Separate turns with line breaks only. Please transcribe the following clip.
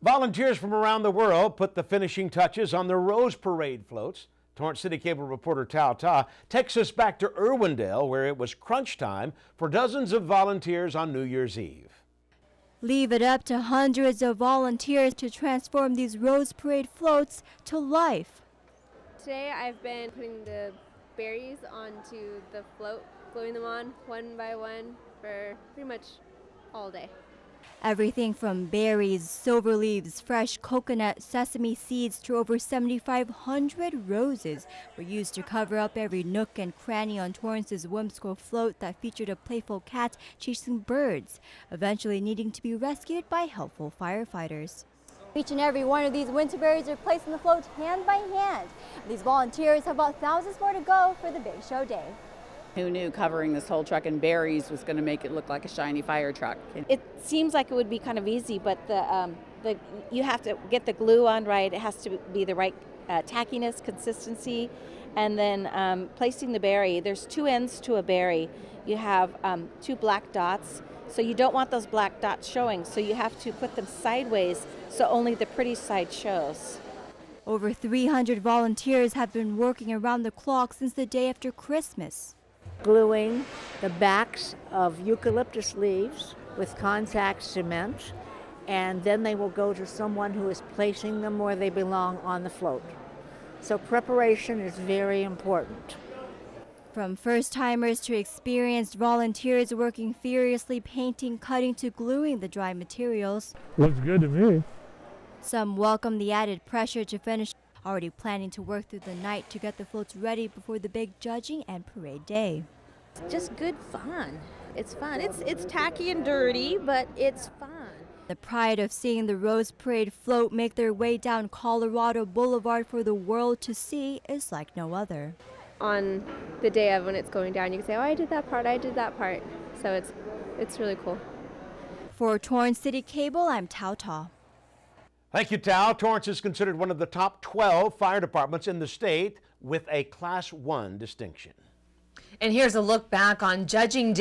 Volunteers from around the world put the finishing touches on the Rose Parade floats. Torrance City Cable reporter Tao Ta takes us back to Irwindale, where it was crunch time for dozens of volunteers on New Year's Eve.
Leave it up to hundreds of volunteers to transform these Rose Parade floats to life.
Today I've been putting the berries onto the float, gluing them on one by one for pretty much all day.
Everything from berries, silver leaves, fresh coconut, sesame seeds to over 7,500 roses were used to cover up every nook and cranny on Torrance's whimsical float that featured a playful cat chasing birds, eventually needing to be rescued by helpful firefighters. Each and every one of these winter berries are placed on the float hand by hand. These volunteers have about thousands more to go for the big show day.
Who knew covering this whole truck in berries was going to make it look like a shiny fire truck?
It seems like it would be kind of easy, but you have to get the glue on right. It has to be the right tackiness, consistency, and then placing the berry. There's two ends to a berry. You have two black dots, so you don't want those black dots showing, so you have to put them sideways so only the pretty side shows.
Over 300 volunteers have been working around the clock since the day after Christmas.
Gluing the backs of eucalyptus leaves with contact cement, and then they will go to someone who is placing them where they belong on the float. So preparation is very important.
From first-timers to experienced volunteers working furiously painting, cutting to gluing the dry materials.
Looks good to me.
Some welcome the added pressure to finish, already planning to work through the night to get the floats ready before the big judging and parade day.
It's just good fun. It's fun. It's tacky and dirty, but it's fun.
The pride of seeing the Rose Parade float make their way down Colorado Boulevard for the world to see is like no other.
On the day of when it's going down, you can say, oh, I did that part, I did that part. So it's really cool.
For Torrance City Cable, I'm Tao Ta.
Thank you, Tao. Torrance is considered one of the top 12 fire departments in the state with a Class 1 distinction.
And here's a look back on Judging Day.